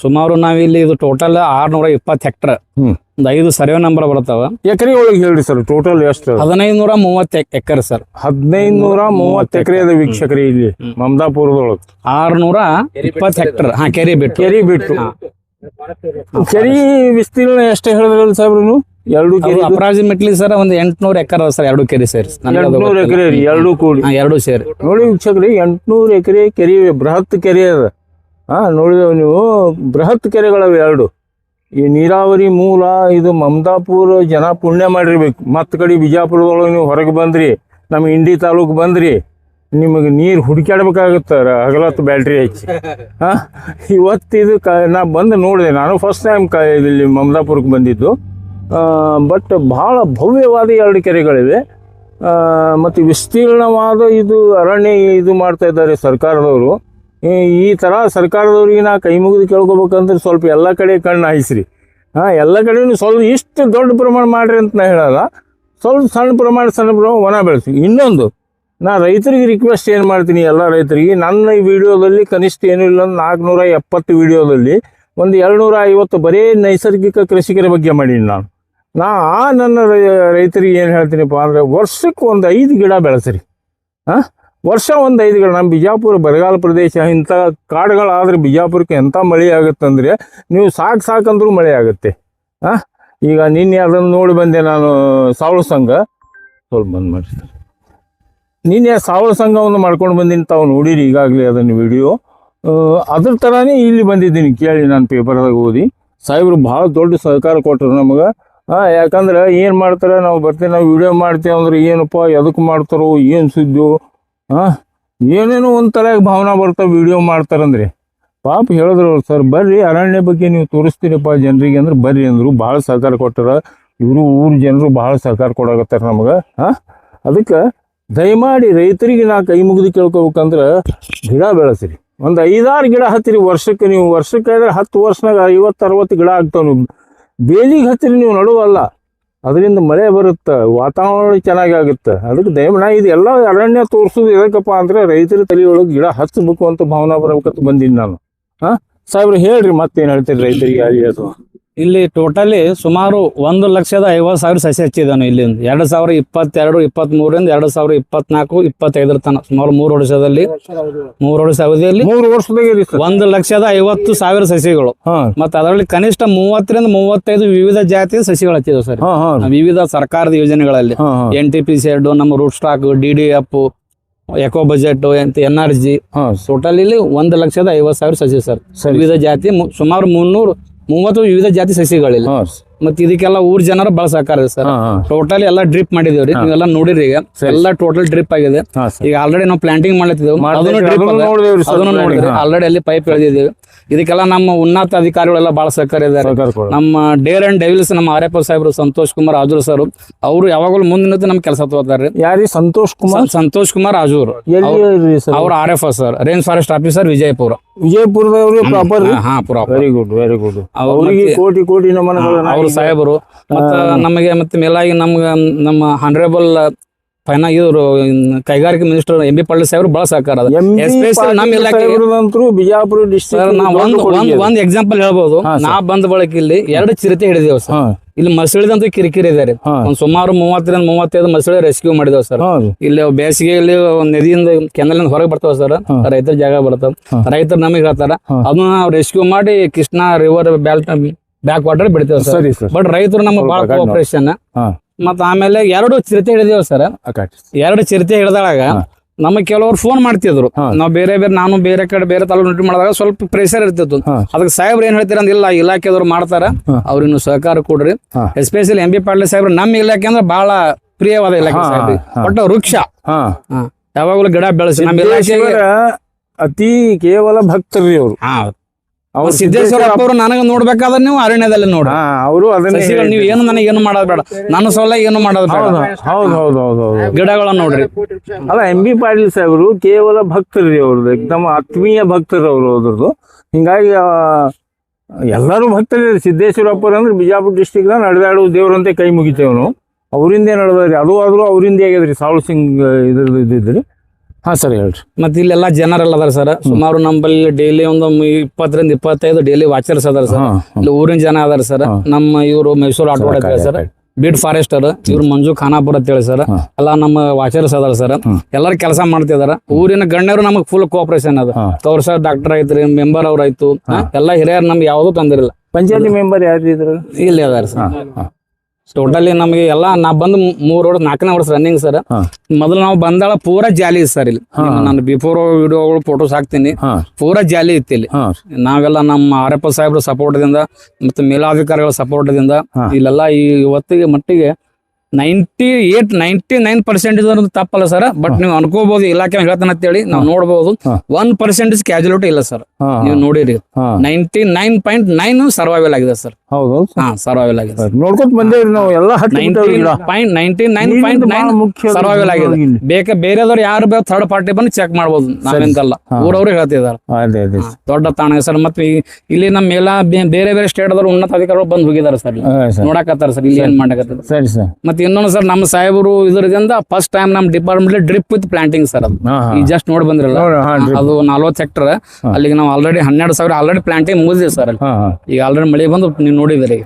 ಸುಮಾರು ನಾವಿಲ್ಲಿ ಇದು ಟೋಟಲ್ 620 ಹೆಕ್ಟರ್ ಹ್ಮ್. ಒಂದು 5 ಸರ್ವೆ ನಂಬರ್ ಬರ್ತಾವ. ಎಕರೆ ಒಳಗೆ ಹೇಳ್ರಿ ಸರ್ ಟೋಟಲ್ ಎಷ್ಟು? 1530 ಎಕರೆ ಸರ್. 1530 ಎಕರೆ ಅದ ವೀಕ್ಷಕರೇ ಇಲ್ಲಿ ಮಮದಾಪುರದೊಳಗೆ. 620 ಹೆಕ್ಟರ್. ಹಾ, ಕೆರೆ ಬಿಟ್ಟು. ಕೆರಿ ಬಿಟ್ಟು ಕೆರಿ ವಿಸ್ತೀರ್ಣ ಎಷ್ಟು ಹೇಳಿದ್ರಲ್ಲ ಸಾಹೇಬ್ರು? 2 ಕೆರೆ ಅಪ್ರಾಕ್ಸಿಮೇಟ್ಲಿ ಸರ್ ಒಂದು 800 ಎಕರೆ ಅದ ಸರ್, 2 ಕೆರೆ ಸೇರಿ. 800 ಎಕರೆ ರೀ, 2 ಕೂಡಿ. 2 ಸೇರಿ ನೋಡಿ ವೀಕ್ಷಕರೇ, 800 ಎಕರೆ ಕೆರೆ, ಬೃಹತ್ ಕೆರೆ ಅದ. ನೋಡಿದವ ನೀವು, ಬೃಹತ್ ಕೆರೆಗಳವೆ 2. ಈ ನೀರಾವರಿ ಮೂಲ ಇದು ಮಮದಾಪುರ ಜನ ಪುಣ್ಯ ಮಾಡಿರ್ಬೇಕು. ಮತ್ತ ಕಡೆ ಬಿಜಾಪುರದೊಳಗೆ ನೀವು ಹೊರಗೆ ಬಂದ್ರಿ, ನಮ್ಮ ಇಂಡಿ ತಾಲೂಕು ಬಂದ್ರಿ, ನಿಮಗೆ ನೀರು ಹುಡುಕಾಡ್ಬೇಕಾಗುತ್ತೆ ಹಗಲತ್ತು ಬ್ಯಾಟ್ರಿ ಹಚ್ಚಿ. ಇವತ್ತು ಇದು ನಾ ಬಂದು ನೋಡಿದೆ, ನಾನು ಫಸ್ಟ್ ಟೈಮ್ ಇಲ್ಲಿ ಮಮದಾಪುರಕ್ಕೆ ಬಂದಿದ್ದು. ಬಟ್ ಭಾಳ ಭವ್ಯವಾದ 2 ಕೆರೆಗಳಿವೆ ಮತ್ತು ವಿಸ್ತೀರ್ಣವಾದ ಇದು ಅರಣ್ಯ ಇದು ಮಾಡ್ತಾ ಇದ್ದಾರೆ ಸರ್ಕಾರದವರು. ಈ ಥರ ಸರ್ಕಾರದವ್ರಿಗೆ ನಾ ಕೈ ಮುಗಿದು ಕೇಳ್ಕೊಬೇಕಂದ್ರೆ ಸ್ವಲ್ಪ ಎಲ್ಲ ಕಡೆ ಕಣ್ಣು ಹಾಯಿಸ್ರಿ. ಎಲ್ಲ ಕಡೆಯೂ ಸ್ವಲ್ಪ ಇಷ್ಟು ದೊಡ್ಡ ಪ್ರಮಾಣ ಮಾಡಿರಿ ಅಂತ ನಾ ಹೇಳಲ್ಲ, ಸ್ವಲ್ಪ ಸಣ್ಣ ಪ್ರಮಾಣ ವನ ಬೆಳೆಸಿ. ಇನ್ನೊಂದು, ನಾ ರೈತರಿಗೆ ರಿಕ್ವೆಸ್ಟ್ ಏನು ಮಾಡ್ತೀನಿ, ಎಲ್ಲ ರೈತರಿಗೆ, ನನ್ನ ಈ ವಿಡಿಯೋದಲ್ಲಿ ಕನಿಷ್ಠ ಏನೂ ಇಲ್ಲ 470 ವಿಡಿಯೋದಲ್ಲಿ ಒಂದು 250 ಬರೀ ನೈಸರ್ಗಿಕ ಕೃಷಿಕರ ಬಗ್ಗೆ ಮಾಡೀನಿ ನಾನು. ನನ್ನ ರೈತರಿಗೆ ಏನು ಹೇಳ್ತೀನಿಪ್ಪ ಅಂದರೆ, ವರ್ಷಕ್ಕೆ ಒಂದು 5 ಗಿಡ ಬೆಳೆಸ್ರಿ. ವರ್ಷ ಒಂದು 5 ಗಿಡ. ನಮ್ಮ ಬಿಜಾಪುರ ಬರಗಾಲ ಪ್ರದೇಶ, ಇಂಥ ಕಾಡುಗಳಾದ್ರೆ ಬಿಜಾಪುರಕ್ಕೆ ಎಂಥ ಮಳೆ ಆಗುತ್ತಂದರೆ, ನೀವು ಸಾಕಂದ್ರೂ ಮಳೆ ಆಗುತ್ತೆ. ಈಗ ನಿನ್ನೆ ಅದನ್ನು ನೋಡಿ ಬಂದೆ ನಾನು, ಸಾವಳ ಸಂಘ ಸ್ವಲ್ಪ ಬಂದ್ ಮಾಡಿರ್ತಾರೆ. ನಿನ್ನೆ ಸಾವಳ ಸಂಘವನ್ನು ಮಾಡ್ಕೊಂಡು ಬಂದಿನಿ, ತಾವು ನೋಡಿರಿ ಈಗಾಗಲೇ ಅದನ್ನು ವಿಡಿಯೋ. ಅದ್ರ ಥರನೇ ಇಲ್ಲಿ ಬಂದಿದ್ದೀನಿ ಕೇಳಿ, ನಾನು ಪೇಪರ್ದಾಗ ಓದಿ. ಸಾಹೇಬರು ಭಾಳ ದೊಡ್ಡ ಸಹಕಾರ ಕೊಟ್ಟರು ನಮಗೆ. ಯಾಕಂದ್ರೆ ಏನು ಮಾಡ್ತಾರೆ, ನಾವು ಬರ್ತೀವಿ, ನಾವು ವಿಡಿಯೋ ಮಾಡ್ತೀವಿ ಅಂದ್ರೆ ಏನಪ್ಪ ಎದಕ್ಕೆ ಮಾಡ್ತಾರೋ, ಏನು ಸುದ್ದಿಯೋ, ಏನೇನೋ ಒಂಥರ ಭಾವನಾ ಬರ್ತಾವೆ ವಿಡಿಯೋ ಮಾಡ್ತಾರಂದ್ರೆ. ಪಾಪ ಹೇಳಿದ್ರು ಸರ್, ಬರ್ರಿ ಅರಣ್ಯ ಬಗ್ಗೆ ನೀವು ತೋರಿಸ್ತೀರಪ್ಪ ಜನರಿಗೆ ಅಂದ್ರೆ ಬರ್ರಿ ಅಂದರು. ಭಾಳ ಸಹಕಾರ ಕೊಟ್ಟಾರ ಇವರು, ಊರ ಜನರು ಭಾಳ ಸಹಕಾರ ಕೊಡಾಕತ್ತಾರ ನಮಗೆ. ಅದಕ್ಕೆ ದಯಮಾಡಿ ರೈತರಿಗೆ ನಾ ಕೈ ಮುಗಿದು ಕೇಳ್ಕೊಬೇಕಂದ್ರೆ, ಗಿಡ ಬೆಳೆಸ್ರಿ. ಒಂದು 5-6 ಗಿಡ ಹತ್ತಿರಿ ವರ್ಷಕ್ಕೆ. ನೀವು ವರ್ಷಕ್ಕೆ ಆದರೆ 10 ವರ್ಷನಾಗ 50-60 ಗಿಡ ಆಗ್ತಾವೆ. ನೀವು ಬೇಲಿಗೆ ಹತ್ತಿರಿ, ನೀವು ನಡುವಲ್ಲ, ಅದರಿಂದ ಮಳೆ ಬರುತ್ತೆ, ವಾತಾವರಣ ಚೆನ್ನಾಗಿ ಆಗುತ್ತೆ. ಅದಕ್ಕೆ ನಾ ಇದು ಎಲ್ಲ ಅರಣ್ಯ ತೋರಿಸೋದು ಎದಕ್ಕಪ್ಪ ಅಂದರೆ, ರೈತರ ತಲೆಯೊಳಗೆ ಗಿಡ ಹಚ್ಚಬೇಕು ಅಂತ ಭಾವನಾ ಬರ್ಬೇಕಂತ ಬಂದೀನಿ ನಾನು. ಸಾಹೇಬ್ರು ಹೇಳ್ರಿ, ಮತ್ತೇನು ಹೇಳ್ತೀರಿ ರೈತರಿಗೆ ಅಲ್ಲಿ ಅದು? ಇಲ್ಲಿ ಟೋಟಲಿ ಸುಮಾರು 1,50,000 ಸಸಿ ಹಚ್ಚಿದ್ದಾನು. ಇಲ್ಲಿ 2022, 23ರಿಂದ 2024, 25 ತನಕ ಸುಮಾರು 3 ವರ್ಷದಲ್ಲಿ 3 ವರ್ಷ ಅವಧಿಯಲ್ಲಿ 3 ವರ್ಷದಾಗೆ 1,50,000 ಸಸಿಗಳು. ಮತ್ತೆ ಅದರಲ್ಲಿ ಕನಿಷ್ಠ 30ರಿಂದ 35 ವಿವಿಧ ಜಾತಿಯ ಸಸಿಗಳು ಹಚ್ಚಿದ್ವು ಸರ್. ವಿವಿಧ ಸರ್ಕಾರದ ಯೋಜನೆಗಳಲ್ಲಿ NTPC, ನಮ್ಮ root stock, DDF, eco budget, NRG, total ಇಲ್ಲಿ 1,50,000 ಸಸಿ ಸರ್. ವಿವಿಧ ಜಾತಿ ಸುಮಾರು 330 ವಿವಿಧ ಜಾತಿ ಸಸಿಗಳಿಲ್ಲ. ಮತ್ತೆ ಇದಕ್ಕೆಲ್ಲ ಊರ್ ಜನರ ಬಹಳ ಸಹಕಾರ ಇದೆ ಸರ್. ಟೋಟಲ್ ಎಲ್ಲ ಡ್ರಿಪ್ ಮಾಡಿದೇವ್ರಿ, ನೀವೆಲ್ಲ ನೋಡಿರಿ. ಈಗ ಎಲ್ಲ ಟೋಟಲ್ ಡ್ರಿಪ್ ಆಗಿದೆ. ಈಗ ಆಲ್ರೆಡಿ ನಾವು ಪ್ಲಾಂಟಿಂಗ್ ಮಾಡ್ಲತ್ತಿದ್ದೇವೆ, ಅದನ್ನು ಡ್ರಿಪ್ ಅದನ್ನು ನೋಡಿದ್ರಿ. ಆಲ್ರೆಡಿ ಅಲ್ಲಿ ಪೈಪ್ ಎಳೆದಿದ್ದೇವೆ. ಇದಕ್ಕೆಲ್ಲ ನಮ್ಮ ಉನ್ನತ ಅಧಿಕಾರಿಗಳೆಲ್ಲ ಬಹಳ ಸಹಕಾರ ಇದ್ದಾರೆ. ನಮ್ಮ ಡೇರ್ ಅಂಡ್ ಡೆವಿಲ್ಸ್ ನಮ್ಮ RFO ಸಾಹೇಬರು, ಸಂತೋಷ್ ಕುಮಾರ್ ಆಜೂರ್ ಸರ್, ಅವರು ಯಾವಾಗಲೂ ಮುಂದಿನ ನಮ್ ಕೆಲಸ ತಗೋತಾರೆ. ಯಾರಿ? ಸಂತೋಷ್ ಕುಮಾರ್ ಆಜೂರ್, ಅವ್ರ RFO sir, range forest officer, ವಿಜಯಪುರದವರು proper. Very good, very good. ಅವರಿಗೆ ಕೋಟಿ ನಮನಗಳು ಅವರು ಸಾಹೇಬರು. ನಮಗೆ ಮತ್ತೆ ಮೇಲಾಗಿ ನಮ್ಮ ಹಾನರೇಬಲ್ ಇವರು ಕೈಗಾರಿಕೆ ಮಿನಿಸ್ಟರ್ MB ಪಾಟೀಲ್ ಸಾಹೇಬರು ಬಹಳ ಸಹಕಾರ ಅದ. ನಮ್ಮ ಇಲಾಖೆ ಬಿಜಾಪುರ ಡಿಸ್ಟ್ರಿಕ್ಟ್ ಒಂದ್ ಎಕ್ಸಾಂಪಲ್ ಹೇಳ್ಬೋದು. ನಾ ಬಂದ ಬಳಕ ಇಲ್ಲಿ 2 ಚಿರತೆ ಹಿಡಿದೇವ್ ಸರ್. ಇಲ್ಲಿ ಮಸಳಿದಂತೂ ಕಿರಿಕಿರಿ ಇದಾರೆ. ಒಂದ್ ಸುಮಾರು 30ರಿಂದ 35 ಮಸಳೆ ರೆಸ್ಕ್ಯೂ ಮಾಡಿದೇವ್ ಸರ್. ಇಲ್ಲಿ ಬೇಸಿಗೆಯಲ್ಲಿ ನದಿಯಿಂದ ಕೆನಲಿಂದ ಹೊರಗೆ ಬರ್ತಾವ ಸರ್, ರೈತರ ಜಾಗ ಬರ್ತಾವ. ರೈತರು ನಮಗೆ ಹೇಳ್ತಾರ, ಅದನ್ನ ನಾವು ರೆಸ್ಕ್ಯೂ ಮಾಡಿ ಕೃಷ್ಣಾ ರಿವರ್ ಬ್ಯಾಕ್ ವಾಟರ್ ಬಿಡ್ತೇವೆ ಸರ್. ಬಟ್ ರೈತರು ನಮ್ಮ ಬಹಳ ಕೋಆಪರೇಷನ್. ಮತ್ತ ಆಮೇಲೆ 2 ಚಿರತೆ ಹಿಡಿದೇವ್ ಸರ್. 2 ಚಿರತೆ ಹಿಡಿದಾಗ ನಮಗೆ ಕೆಲವರು ಫೋನ್ ಮಾಡ್ತಿದ್ರು. ನಾವು ನಾನು ಬೇರೆ ಕಡೆ ಬೇರೆ ತಾಲೂಕು ಡ್ಯೂಟಿ ಮಾಡಿದಾಗ ಸ್ವಲ್ಪ ಪ್ರೆಷರ್ ಇರ್ತಿತ್ತು. ಅದಕ್ಕೆ ಸಾಹೇಬ್ರು ಏನ್ ಹೇಳ್ತೀರ ಅಂದ್ರೆ, ಇಲ್ಲ ಇಲಾಖೆದವ್ರು ಮಾಡ್ತಾರ, ಅವ್ರಿನ್ನು ಸಹಕಾರ ಕೊಡ್ರಿ. ಎಸ್ಪೆಷಲಿ MB ಪಾಟೀಲ್ ಸಾಹೇಬ್ರು ನಮ್ಮ ಇಲಾಖೆ ಅಂದ್ರೆ ಬಹಳ ಪ್ರಿಯವಾದ ಇಲಾಖೆ ಸಾಹೇಬ್ರಿ. ಒಟ್ಟ ವೃಕ್ಷ ಯಾವಾಗಲೂ ಗಿಡ ಬೆಳೆಸಿ ನಮ್ಮ ಇಲಾಖೆಗೆ ಅತಿ ಕೇವಲ ಭಕ್ತರಿ ಅವರು. ಸಿದ್ದೇಶ್ವರ ಅಪ್ಪ ಅವರು ನನಗೆ ನೋಡ್ಬೇಕಾದ್ರೆ ನೀವು ಅರಣ್ಯದಲ್ಲಿ ನೋಡ್ರಿ. ಅವರು ನೀವು ಏನು ನನಗೆ ಏನು ಮಾಡೋದು ಬೇಡ, ನನ್ನ ಸಲ ಏನು ಮಾಡೋದು ಬೇಡ. ಹೌದು ಗಿಡಗಳನ್ನ ನೋಡ್ರಿ. ಅಲ್ಲ, MB ಪಾಟೀಲ್ ಸಾಹೇಬರು ಕೇವಲ ಭಕ್ತರಿ ಅವ್ರದ್ದು, ಏಕದಮ್ ಆತ್ಮೀಯ ಭಕ್ತರು ಅವರು ಅದ್ರದ್ದು. ಹಿಂಗಾಗಿ ಎಲ್ಲರೂ ಭಕ್ತರಿ. ಸಿದ್ದೇಶ್ವರಪ್ಪರು ಅಂದ್ರೆ ಬಿಜಾಪುರ ಡಿಸ್ಟಿಕ್ನ ನಡೆದಾಡುವ ದೇವ್ರಂತೆ ಕೈ ಮುಗಿತೇವೆ ನಾವು. ಅವರಿಂದೇ ನಡೆದ್ರಿ. ಅದು ಆದ್ರೂ ಅವರಿಂದ ಆಗ್ಯದ್ರಿ. ಸಾವಳ ಸಿಂಗ್ ಇದ್ರದ್ದು ಇದ್ದಿದ್ರಿ. ಹಾಂ ಸರ್ ಹೇಳ್ರಿ. ಮತ್ತೆ ಇಲ್ಲೆಲ್ಲ ಜನರೆಲ್ಲ ಅದಾರ ಸರ್. ಸುಮಾರು ನಮ್ಮಲ್ಲಿ ಡೈಲಿ ಒಂದು 20-25 ಡೈಲಿ ವಾಚರ್ಸ್ ಅದಾರ ಸರ್. ಇಲ್ಲಿ ಊರಿನ ಜನ ಅದಾರ ಸರ್. ನಮ್ಮ ಇವರು ಮೈಸೂರು ಆಟವಾಡ ಅಂತ ಹೇಳಿ ಸರ್, ಬೀಡ್ ಫಾರೆಸ್ಟರ್ ಇವ್ರು ಮಂಜು ಖಾನಾಪುರ ಅಂತ ಹೇಳಿ ಸರ್. ಎಲ್ಲ ನಮ್ಮ ವಾಚರ್ಸ್ ಅದಾರ ಸರ್. ಎಲ್ಲರೂ ಕೆಲಸ ಮಾಡ್ತಿದಾರ. ಊರಿನ ಗಣ್ಯರು ನಮಗ್ ಫುಲ್ ಕೋಆಪರೇಷನ್ ಅದ. ಅವ್ರ ಸರ್ ಡಾಕ್ಟರ್ ಐತ್ರಿ, ಮೆಂಬರ್ ಅವ್ರ ಆಯ್ತು, ಎಲ್ಲ ಹಿರಿಯರು ನಮ್ಗೆ ಯಾವ್ದು ತೊಂದ್ರೆ ಇಲ್ಲ. ಪಂಚಾಯತಿ ಮೆಂಬರ್ ಯಾರು ಇದ್ರು ಇಲ್ಲಿ ಅದಾರ ಸರ್. ಟೋಟಲಿ ನಮಗೆ ಎಲ್ಲ ನಾ ಬಂದು 4ನೇ ವರ್ಷ ರನ್ನಿಂಗ್ ಸರ್. ಮೊದಲು ನಾವು ಬಂದಾಳ ಪೂರಾ ಜಾಲಿ ಇತ್ತು ಸರ್. ಇಲ್ಲಿ ನಾನು ಬಿಫೋರ್ ವಿಡಿಯೋಗಳು ಫೋಟೋಸ್ ಹಾಕ್ತೀನಿ, ಪೂರಾ ಜಾಲಿ ಇತ್ತು ಇಲ್ಲಿ. ನಾವೆಲ್ಲ ನಮ್ಮ RF ಸಾಹೇಬ್ರ ಸಪೋರ್ಟ್ದಿಂದ ಮತ್ತು ಮೇಲಾಧಿಕಾರಿಗಳ ಸಪೋರ್ಟ್ದಿಂದ ಇಲ್ಲೆಲ್ಲ ಈ ಇವತ್ತಿಗೆ ಮಟ್ಟಿಗೆ 99% ತಪ್ಪಲ್ಲ ಸರ್. ಬಟ್ ನೀವು ಅನ್ಕೋಬಹುದು ಇಲಾಖೆ ಹೇಳ್ತಾನೆ ಅಂತೇಳಿ ನಾವು ನೋಡ್ಬೋದು. 1% ಕ್ಯಾಜುಲಿಟಿ ಇಲ್ಲ ಸರ್. ನೀವು ನೋಡಿರಿ 99.9 ಸರ್ವೈವಲ್ ಆಗಿದೆ ಸರ್. ಹೌದು, ಸರ್ವೈವಲ್ ಆಗಿದೆ. ನೋಡ್ಕೊತ ಬಂದೇವ್ರಿ ನಾವು ಎಲ್ಲ. 99.9 ಸರ್ವೈವಲ್ ಆಗಿದೆ. ಬೇರೆದವ್ರು ಯಾರು ಥರ್ಡ್ ಪಾರ್ಟಿ ಬಂದು ಚೆಕ್ ಮಾಡ್ಬೋದು, ನಾವೆಂತಲ್ಲ, ಊರವ್ರು ಹೇಳ್ತಿದಾರೆ. ದೊಡ್ಡ ತಾಣ ಸರ್. ಮತ್ತೆ ಇಲ್ಲಿ ನಮ್ಮ ಬೇರೆ ಬೇರೆ ಸ್ಟೇಟ್ ದವರು ಉನ್ನತ ಅಧಿಕಾರಿಗಳು ಬಂದು ಹೋಗಿದ್ದಾರೆ ಸರ್, ನೋಡಕತ್ತಾರ ಸರ್ ಇಲ್ಲಿ ಏನ್ ಮಾಡಕತ್ತಾರ. ಸರಿ ಸರ್. ಮತ್ತೆ ಇನ್ನೊಂದು ಸರ್, ನಮ್ಮ ಸಾಹೇಬರು ಇದರಿಂದ ಫಸ್ಟ್ ಟೈಮ್ ನಮ್ಮ department drip with planting sir. ಅದು ಈ ಜಸ್ಟ್ ನೋಡಿ ಬಂದ್ರಲ್ಲ, ಅದು 40 ಹೆಕ್ಟರ್. ಅಲ್ಲಿಗೆ ನಾವು ಆಲ್ರೆಡಿ 12,000 ಆಲ್ರೆಡಿ ಪ್ಲಾಂಟಿಂಗ್ ಮುಗಿದಿದೆ ಸರ್. ಈಗ ಆಲ್ರೆಡಿ ಮಳೆ ಬಂದು ನೀವು ನೋಡಿದ್ರಿ.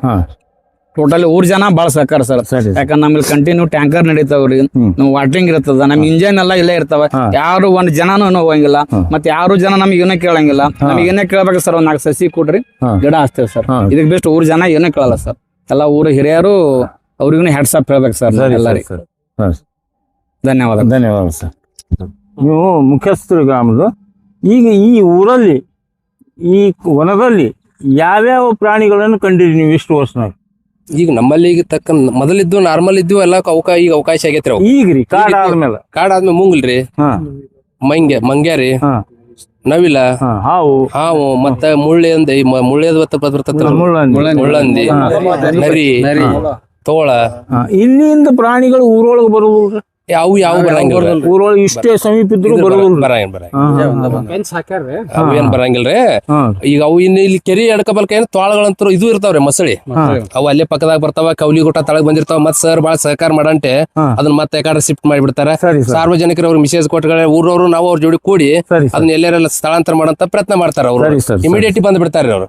ಟೋಟಲಿ ಊರ್ ಜನ ಬಾಳ ಸಹಕಾರ ಸರ್. ಯಾಕಂದ್ರೆ ನಮ್ಮಲ್ಲಿ ಕಂಟಿನ್ಯೂ ಟ್ಯಾಂಕರ್ ನಡೀತಾವ್ರಿ, ನಾವು ವಾಟರಿಂಗ್ ಇರ್ತದ, ನಮ್ ಇಂಜನ್ ಎಲ್ಲ ಇಲ್ಲೇ ಇರ್ತಾವ. ಯಾರು ಒಂದ್ ಜನನು ಹೋಗಂಗಿಲ್ಲ, ಮತ್ತೆ ಯಾರು ಜನ ನಮ್ಗೆ ಏನೋ ಕೇಳಂಗಿಲ್ಲ. ನಮ್ಗೆ ಏನೇ ಕೇಳ್ಬೇಕು ಸರ್, ಒಂದ್ 4 ಸಸಿ ಕೊಡ್ರಿ, ಗಿಡ ಹಚ್ತೇವೆ ಸರ್. ಇದಕ್ ಬೆಸ್ಟ್ ಊರ್ ಜನ ಏನೋ ಕೇಳಲ್ಲ ಸರ್. ಎಲ್ಲ ಊರ ಹಿರಿಯರು ಅವ್ರಿಗೂ ಹೆಡ್ಸ್ ಅಪ್ ಹೇಳ್ಬೇಕು ಸರ್ ಎಲ್ಲರಿಗೂ. ಧನ್ಯವಾದ. ಧನ್ಯವಾದ ಸರ್. ನೀವು ಮುಖ್ಯಸ್ಥರು ಗ್ರಾಮದ. ಈಗ ಈ ಊರಲ್ಲಿ, ಈ ವನದಲ್ಲಿ ಯಾವ್ಯಾವ ಪ್ರಾಣಿಗಳನ್ನು ಕಂಡಿರಿ ನೀವು ಇಷ್ಟು ವರ್ಷನಾಗ? ಈಗ ನಮ್ಮಲ್ಲಿ ಈಗ ತಕ್ಕ ಮೊದಲಿದ್ದು ನಾರ್ಮಲ್ ಇದ್ದು ಎಲ್ಲ ಈಗ ಅವಕಾಶ ಆಗೈತ್ರಿ. ಈಗ್ರಿ ಕಾಡಾದ್ಮೇಲೆ ಮುಂಗಲ್ರಿ, ಮಂಗ್ಯಾರಿ, ನವಿಲ, ಹಾವು, ಮತ್ತೆ ಮುಳ್ಳಿಯದ ಮುಳ್ಳಂದಿ, ನರಿ, ತೋಳ. ಇಲ್ಲಿಂದ ಪ್ರಾಣಿಗಳು ಊರೊಳಗೆ ಬರುವುದಿಲ್ಲ. ಯಾವ ಬರಂಗಿಲ್ಲ ಊರೊಳಗೆ ಇಷ್ಟೇ ಸಮೀಪ ಇದ್ರು ಬರುವುದಿಲ್ಲ. ಏನ್ ಬರಂಗಿಲ್ರಿ. ಈಗ ಅವು ಇಲ್ಲಿ ಕೆರಿ ಎಡ್ಕಬಲ್ಕ ಏನ್ ತೋಳಗಳಂತೂ ಇದು ಇರ್ತಾವ್ರಿ, ಮಸಳಿ. ಅವು ಅಲ್ಲೇ ಪಕ್ಕದಾಗ ಬರ್ತಾವ, ಕೌಲಿ ಗುಟ್ಟ ತಳಗ್ ಬಂದಿರ್ತಾವ. ಮತ್ ಸರ್ ಬಾಳ ಸಹಕಾರ ಮಾಡಂತೆ ಅದನ್ನ ಮತ್ತೆ ಯಾಕಂದ್ರೆ ಶಿಫ್ಟ್ ಮಾಡಿಬಿಡ್ತಾರ. ಸಾರ್ವಜನಿಕರು ಅವ್ರ ಮಿಸೇಜ್ ಕೊಟ್ಟಗಳೇ ಊರವರು ನಾವು ಅವ್ರ ಜೋಡಿ ಕೂಡಿ ಅದನ್ನ ಎಲ್ಲರೆಲ್ಲ ಸ್ಥಳಾಂತರ ಮಾಡಂತ ಪ್ರಯತ್ನ ಮಾಡ್ತಾರ. ಅವ್ರು ಇಮಿಡಿಯೇಟ್ ಬಂದ್ ಬಿಡ್ತಾರ ಅವ್ರು.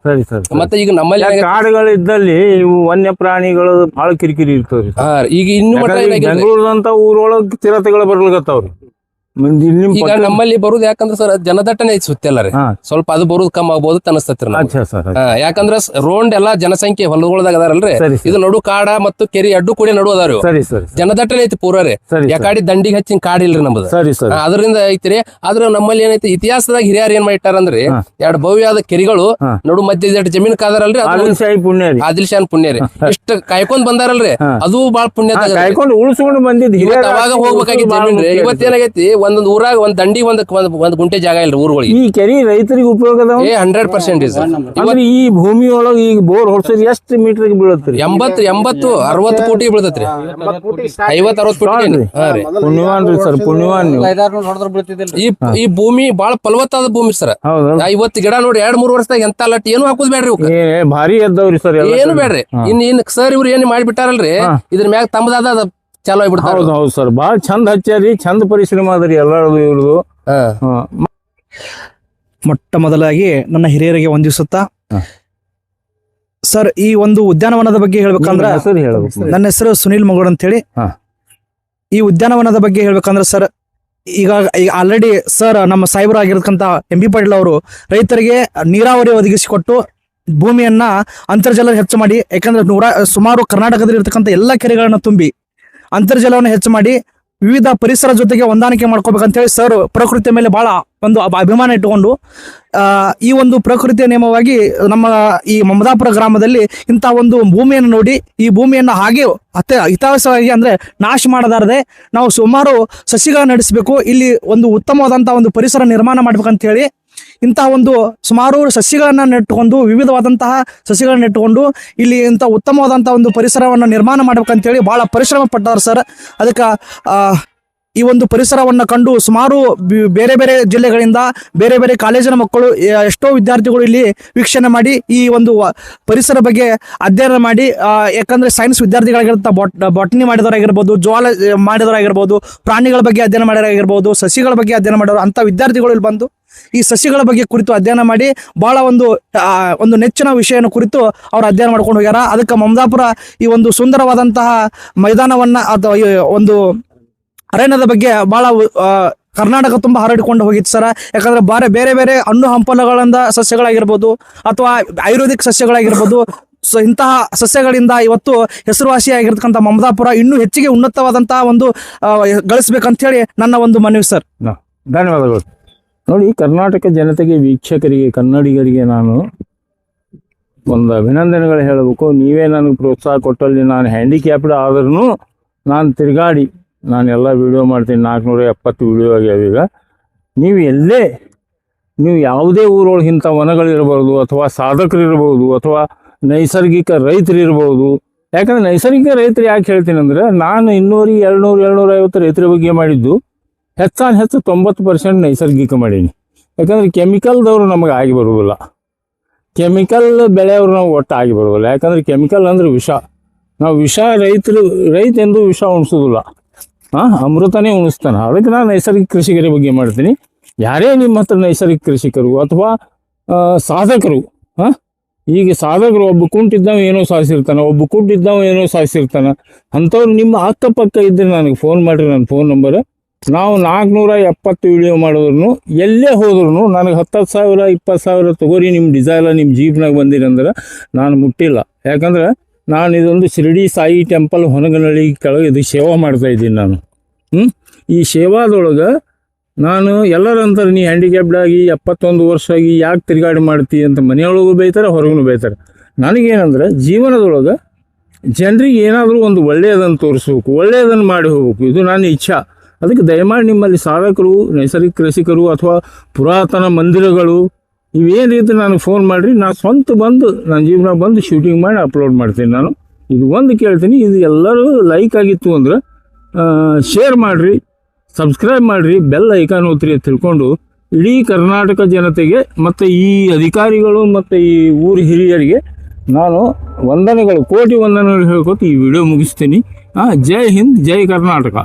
ಮತ್ತೆ ಈಗ ನಮ್ಮಲ್ಲಿ ಕಾಡುಗಳಿದ್ದಲ್ಲಿ ಇವು ವನ್ಯ ಪ್ರಾಣಿಗಳು ಬಹಳ ಕಿರಿಕಿರಿ ಇರ್ತವ್ರಿ. ಈಗ ಇನ್ನು ಬೆಂಗಳೂರಂತ ಊರೊಳಗ ಚಿರತೆಗಳು ಬರ್ಲಿಕತ್ತಾವ್ರಿ. ಈಗ ನಮ್ಮಲ್ಲಿ ಬರುದು ಯಾಕಂದ್ರೆ ಸರ್ ಜನದಟ್ಟಣೆ ಐತಿ ಸುತ್ತೆಲ್ಲ ರೀ. ಸ್ವಲ್ಪ ಅದು ಬರುದು ಕಮ್ಮಿ ಆಗ್ಬೋದು ಅನಸ್ತತ್ರಿ. ಯಾಕಂದ್ರೆ ರೋಡ್ ಎಲ್ಲಾ ಜನಸಂಖ್ಯೆ ಹೊಲಗೊಳದಾಗ ಅದಾರಲ್ರಿ. ಇದು ನಡು ಕಾಡ ಮತ್ತು ಕೆರಿ ಅಡ್ಡು ಕೂಡಿ ನಡು ಅದಾವ್ರಿ. ಜನದಟ್ಟಣೆ ಐತಿ ಪೂರ್ವರಿ. ಯಾಕಾಡಿ ದಂಡಿಗೆ ಹಚ್ಚಿನ ಕಾಡ್ ಇಲ್ರಿ ನಮ್ದು, ಅದರಿಂದ ಐತ್ರಿ. ಆದ್ರೆ ನಮ್ಮಲ್ಲಿ ಏನೈತಿ ಇತಿಹಾಸದಾಗ ಹಿರಿಯರು ಏನ್ ಮಾಡಿಟ್ಟಾರಂದ್ರಿ, 2 ಭವ್ಯಾದ ಕೆರಿಗಳು ನಡು ಮಧ್ಯ ಜಮೀನ್ ಕಾದಾರಲ್ರಿ, ಆದಿಲ್ ಶಾನ್ ಪುಣ್ಯ ರೀ. ಇಷ್ಟ ಕಾಯ್ಕೊಂಡ್ ಬಂದಾರಲ್ರಿ, ಅದು ಬಾಳ ಪುಣ್ಯ ಉಳಿಸ್ಕೊಂಡು ಬಂದಿದ್ದು. ಅವಾಗ ಹೋಗ್ಬೇಕಾಗಿತ್ತು ಜಮೀನ್ ರೀ. ಇವತ್ತೇನಾಗೈತಿ, ಒಂದೊಂದು ಊರಾಗ ಒಂದ್ ದಂಡಿ ಒಂದ್ ಗುಂಟೆ ಜಾಗ ಇಲ್ರಿ ಊರುಗಳಿಗೆ. ಈ ಕೆರಿ ರೈತರಿಗೆ ಉಪಯೋಗ 100%. ಈ ಭೂಮಿಯೊಳಗೆ ಈಗ ಬೋರ್ ಹೊಡ್ಸೋದು ಎಷ್ಟು ಮೀಟರ್ ಬೀಳತ್ರಿ? 80-60 ಕೋಟಿ ಬೀಳತ್ರಿ. 50-60 ಕೋಟಿ. ಪುಣ್ಯವಾನ್ ರೀ ಸರ್, ಪುಣ್ಯವಾನ್. ಈ ಭೂಮಿ ಬಾಳ ಫಲವತ್ತಾದ ಭೂಮಿ ಸರ್. ಇವತ್ತು ಗಿಡ ನೋಡಿ 2-3 ವರ್ಷದಾಗ ಎಂತ ಲಟ್ ಏನು ಹಾಕುದ್ ಬೇಡ್ರಿ, ಭಾರಿ ಎದ್ದವ್ರಿ ಸರ್. ಏನು ಬೇಡ್ರಿ. ಇನ್ ಸರ್ ಇವ್ರು ಏನ್ ಮಾಡಿಬಿಟ್ಟಾರಲ್ರಿ, ಇದ್ರ ಮ್ಯಾಗ ತಮ್ಮದಾದ ಚಾಲೋ ಆಗ್ಬಿಡ್ತಾರ. ಹೌದು ಸರ್, ಬಾಳ ಚಂದ ಹಚ್ಚಾರಿ, ಚಂದ ಪರಿಶ್ರಮ ಅದರಿ ಎಲ್ಲರದು ಇವ್ರದು. ಮೊಟ್ಟ ಮೊದಲಾಗಿ ನನ್ನ ಹಿರಿಯರಿಗೆ ವಂದಿಸುತ್ತಾ ಸರ್, ಈ ಒಂದು ಉದ್ಯಾನವನದ ಬಗ್ಗೆ ಹೇಳ್ಬೇಕಂದ್ರ, ನನ್ನ ಹೆಸರು ಸುನೀಲ್ ಮಗೋಡ್ ಅಂತ ಹೇಳಿ. ಈ ಉದ್ಯಾನವನದ ಬಗ್ಗೆ ಹೇಳ್ಬೇಕಂದ್ರೆ ಸರ್, ಈಗ ಆಲ್ರೆಡಿ ಸರ್ ನಮ್ಮ ಸಾಹೇಬರು ಆಗಿರ್ತಕ್ಕಂಥ MB ಪಾಟೀಲ್ ಅವರು ರೈತರಿಗೆ ನೀರಾವರಿ ಒದಗಿಸಿಕೊಟ್ಟು ಭೂಮಿಯನ್ನ ಅಂತರ್ಜಲ ಹೆಚ್ಚು ಮಾಡಿ, ಯಾಕಂದ್ರೆ ಸುಮಾರು ಕರ್ನಾಟಕದಲ್ಲಿ ಇರ್ತಕ್ಕಂಥ ಎಲ್ಲ ಕೆರೆಗಳನ್ನ ತುಂಬಿ ಅಂತರ್ಜಲವನ್ನು ಹೆಚ್ಚು ಮಾಡಿ ವಿವಿಧ ಪರಿಸರ ಜೊತೆಗೆ ಹೊಂದಾಣಿಕೆ ಮಾಡ್ಕೋಬೇಕಂತ ಹೇಳಿ ಸರ್ ಪ್ರಕೃತಿಯ ಮೇಲೆ ಬಹಳ ಒಂದು ಅಭಿಮಾನ ಇಟ್ಟುಕೊಂಡು ಈ ಒಂದು ಪ್ರಕೃತಿಯ ನಿಯಮವಾಗಿ ನಮ್ಮ ಈ ಮಮದಾಪುರ ಗ್ರಾಮದಲ್ಲಿ ಇಂಥ ಒಂದು ಭೂಮಿಯನ್ನು ನೋಡಿ, ಈ ಭೂಮಿಯನ್ನು ಹಾಗೆ ಹಿತಾವಶ್ಯವಾಗಿ ಅಂದ್ರೆ ನಾಶ ಮಾಡದಾರದೆ ನಾವು ಸುಮಾರು ಸಸಿಗಳನ್ನ ನಡೆಸಬೇಕು, ಇಲ್ಲಿ ಒಂದು ಉತ್ತಮವಾದಂತಹ ಒಂದು ಪರಿಸರ ನಿರ್ಮಾಣ ಮಾಡ್ಬೇಕಂತ ಹೇಳಿ ಇಂತಹ ಒಂದು ಸುಮಾರು ಸಸಿಗಳನ್ನ ನೆಟ್ಟುಕೊಂಡು, ವಿವಿಧವಾದಂತಹ ಸಸಿಗಳನ್ನ ನೆಟ್ಟುಕೊಂಡು ಇಲ್ಲಿ ಇಂಥ ಉತ್ತಮವಾದಂತಹ ಒಂದು ಪರಿಸರವನ್ನು ನಿರ್ಮಾಣ ಮಾಡ್ಬೇಕಂತೇಳಿ ಬಹಳ ಪರಿಶ್ರಮ ಪಟ್ಟಾರ ಸರ್. ಅದಕ್ಕೆ ಈ ಒಂದು ಪರಿಸರವನ್ನು ಕಂಡು ಸುಮಾರು ಬೇರೆ ಬೇರೆ ಜಿಲ್ಲೆಗಳಿಂದ ಬೇರೆ ಬೇರೆ ಕಾಲೇಜಿನ ಮಕ್ಕಳು ಎಷ್ಟೋ ವಿದ್ಯಾರ್ಥಿಗಳು ಇಲ್ಲಿ ವೀಕ್ಷಣೆ ಮಾಡಿ ಈ ಒಂದು ಪರಿಸರ ಬಗ್ಗೆ ಅಧ್ಯಯನ ಮಾಡಿ ಯಾಕಂದ್ರೆ ಸೈನ್ಸ್ ವಿದ್ಯಾರ್ಥಿಗಳಾಗಿರ್ತ ಬಾಟನಿ ಮಾಡಿದವರಾಗಿರ್ಬೋದು, ಜುವಾಲಜಿ ಮಾಡಿದವರಾಗಿರ್ಬೋದು, ಪ್ರಾಣಿಗಳ ಬಗ್ಗೆ ಅಧ್ಯಯನ ಮಾಡೋರಾಗಿರ್ಬೋದು, ಸಸಿಗಳ ಬಗ್ಗೆ ಅಧ್ಯಯನ ಮಾಡೋರು ಅಂತ ವಿದ್ಯಾರ್ಥಿಗಳು ಇಲ್ಲಿ ಬಂದು ಈ ಸಸಿಗಳ ಬಗ್ಗೆ ಕುರಿತು ಅಧ್ಯಯನ ಮಾಡಿ ಬಹಳ ಒಂದು ನೆಚ್ಚಿನ ವಿಷಯನ ಕುರಿತು ಅವ್ರು ಅಧ್ಯಯನ ಮಾಡ್ಕೊಂಡು ಹೋಗ್ಯಾರ. ಅದಕ್ಕೆ ಮಮದಾಪುರ ಈ ಒಂದು ಸುಂದರವಾದಂತಹ ಮೈದಾನವನ್ನ ಅಥವಾ ಈ ಒಂದು ಅರಣ್ಯದ ಬಗ್ಗೆ ಬಹಳ ಕರ್ನಾಟಕ ತುಂಬ ಹರಡಿಕೊಂಡು ಹೋಗಿತ್ತು ಸರ್. ಯಾಕಂದ್ರೆ ಬೇರೆ ಬೇರೆ ಹಣ್ಣು ಹಂಪಲುಗಳಿಂದ ಸಸ್ಯಗಳಾಗಿರ್ಬೋದು ಅಥವಾ ಆಯುರ್ವೇದಿಕ್ ಸಸ್ಯಗಳಾಗಿರ್ಬೋದು, ಸೊ ಇಂತಹ ಸಸ್ಯಗಳಿಂದ ಇವತ್ತು ಹೆಸರುವಾಸಿಯಾಗಿರ್ತಕ್ಕಂಥ ಮಮದಾಪುರ ಇನ್ನೂ ಹೆಚ್ಚಿಗೆ ಉನ್ನತವಾದಂತಹ ಒಂದು ಗಳಿಸ್ಬೇಕಂತ ಹೇಳಿ ನನ್ನ ಒಂದು ಮನವಿ ಸರ್. ಧನ್ಯವಾದಗಳು. ನೋಡಿ, ಕರ್ನಾಟಕ ಜನತೆಗೆ, ವೀಕ್ಷಕರಿಗೆ, ಕನ್ನಡಿಗರಿಗೆ ನಾನು ಒಂದು ಅಭಿನಂದನೆಗಳು ಹೇಳಬೇಕು. ನೀವೇ ನನಗೆ ಪ್ರೋತ್ಸಾಹ ಕೊಟ್ಟಲ್ಲಿ ನಾನು ಹ್ಯಾಂಡಿಕ್ಯಾಪ್ಡ್ ಆದ್ರೂ ನಾನು ತಿರುಗಾಡಿ ನಾನೆಲ್ಲ ವೀಡಿಯೋ ಮಾಡ್ತೀನಿ. 470 ವೀಡಿಯೋ ಆಗ್ಯಾವ ಈಗ. ನೀವು ಯಾವುದೇ ಊರೊಳಗೆ ಇಂಥ ವನಗಳಿರ್ಬೋದು ಅಥವಾ ಸಾಧಕರಿರ್ಬೋದು ಅಥವಾ ನೈಸರ್ಗಿಕ ರೈತರಿರ್ಬೋದು. ಯಾಕಂದರೆ ನೈಸರ್ಗಿಕ ರೈತರು ಯಾಕೆ ಹೇಳ್ತೀನಿ ಅಂದರೆ, ನಾನು 200, 250 ರೈತರ ಬಗ್ಗೆ ಮಾಡಿದ್ದು ಹೆಚ್ಚು 90% ನೈಸರ್ಗಿಕ ಮಾಡೀನಿ. ಯಾಕಂದರೆ ಕೆಮಿಕಲ್ದವರು ನಮಗೆ ಆಗಿ ಬರುವುದಿಲ್ಲ, ಕೆಮಿಕಲ್ ಬೆಳೆಯವರು ನಾವು ಒಟ್ಟು ಆಗಿ ಬರುವುದಿಲ್ಲ. ಯಾಕಂದರೆ ಕೆಮಿಕಲ್ ಅಂದರೆ ವಿಷ. ನಾವು ರೈತ ಎಂದು ವಿಷ ಉಣಿಸೋದಿಲ್ಲ, ಅಮೃತನೇ ಉಣಿಸ್ತಾನೆ. ಅದಕ್ಕೆ ನಾನು ನೈಸರ್ಗಿಕ ಕೃಷಿಕರ ಬಗ್ಗೆ ಮಾಡ್ತೀನಿ. ಯಾರೇ ನಿಮ್ಮ ಹತ್ರ ನೈಸರ್ಗಿಕ ಕೃಷಿಕರು ಅಥವಾ ಸಾಧಕರು, ಈಗ ಸಾಧಕರು ಒಬ್ಬ ಕುಂಟಿದ್ದವ ಏನೋ ಸಾಧಿಸಿರ್ತಾನೆ, ಒಬ್ಬ ಕುಂಟಿದ್ದವ ಏನೋ ಸಾಧಿಸಿರ್ತಾನೆ. ಅಂಥವ್ರು ನಿಮ್ಮ ಅಕ್ಕಪಕ್ಕ ಇದ್ದರೆ ನನಗೆ ಫೋನ್ ಮಾಡಿರಿ. ನನ್ನ ಫೋನ್ ನಂಬರ್. ನಾವು 470 ವಿಡಿಯೋ ಮಾಡಿದ್ರು ಎಲ್ಲೇ ಹೋದ್ರೂ ನನಗೆ 10,000 20,000 ತೊಗೋರಿ ನಿಮ್ಮ ಡಿಸೈಲ ನಿಮ್ಮ ಜೀಪ್ನಾಗ ಬಂದಿರಂದ್ರೆ ನಾನು ಮುಟ್ಟಿಲ್ಲ. ಯಾಕಂದ್ರೆ ನಾನು ಇದೊಂದು ಶಿರಡಿ ಸಾಯಿ ಟೆಂಪಲ್ ಹೊನಗನಹಳ್ಳಿ ಕೆಳಗೆ ಇದು ಸೇವಾ ಮಾಡ್ತಾಯಿದ್ದೀನಿ ನಾನು. ಈ ಸೇವಾದೊಳಗೆ ನಾನು ಎಲ್ಲರಂತಾರೆ, ನೀ ಹ್ಯಾಂಡಿಕ್ಯಾಪ್ಡ್ ಆಗಿ 71 ವರ್ಷ ಆಗಿ ಯಾಕೆ ತಿರುಗಾಡಿ ಮಾಡ್ತೀವಿ ಅಂತ ಮನೆಯೊಳಗೂ ಬೈತಾರೆ, ಹೊರಗೂ ಬೈತಾರೆ. ನನಗೇನಂದ್ರೆ ಜೀವನದೊಳಗೆ ಜನರಿಗೆ ಏನಾದರೂ ಒಂದು ಒಳ್ಳೆಯದನ್ನು ತೋರಿಸ್ಬೇಕು, ಒಳ್ಳೆಯದನ್ನು ಮಾಡಿ ಹೋಗ್ಬೇಕು, ಇದು ನನ್ನ ಇಚ್ಛಾ. ಅದಕ್ಕೆ ದಯಮಾಡಿ ನಿಮ್ಮಲ್ಲಿ ಸಾಧಕರು, ನೈಸರ್ಗಿಕ ಕೃಷಿಕರು ಅಥವಾ ಪುರಾತನ ಮಂದಿರಗಳು ಇವೇನು ರೀತಿ ನನಗೆ ಫೋನ್ ಮಾಡಿರಿ. ನಾನು ಸ್ವಂತ ಬಂದು ನನ್ನ ಜೀವನ ಬಂದು ಶೂಟಿಂಗ್ ಮಾಡಿ ಅಪ್ಲೋಡ್ ಮಾಡ್ತೀನಿ. ನಾನು ಇದು ಒಂದು ಕೇಳ್ತೀನಿ, ಇದು ಎಲ್ಲರೂ ಲೈಕ್ ಆಗಿತ್ತು ಅಂದ್ರೆ ಶೇರ್ ಮಾಡಿರಿ, ಸಬ್ಸ್ಕ್ರೈಬ್ ಮಾಡಿರಿ, ಬೆಲ್ ಐಕಾನ್ ಒತ್ತಿರಿ ಅಂತ ತಿಳ್ಕೊಂಡು ಇಡೀ ಕರ್ನಾಟಕ ಜನತೆಗೆ ಮತ್ತು ಈ ಅಧಿಕಾರಿಗಳು ಮತ್ತು ಈ ಊರ ಹಿರಿಯರಿಗೆ ನಾನು ವಂದನೆಗಳು, ಕೋಟಿ ವಂದನೆಗಳು ಹೇಳ್ಕೊಟ್ಟು ಈ ವಿಡಿಯೋ ಮುಗಿಸ್ತೀನಿ. ಜೈ ಹಿಂದ್, ಜೈ ಕರ್ನಾಟಕ.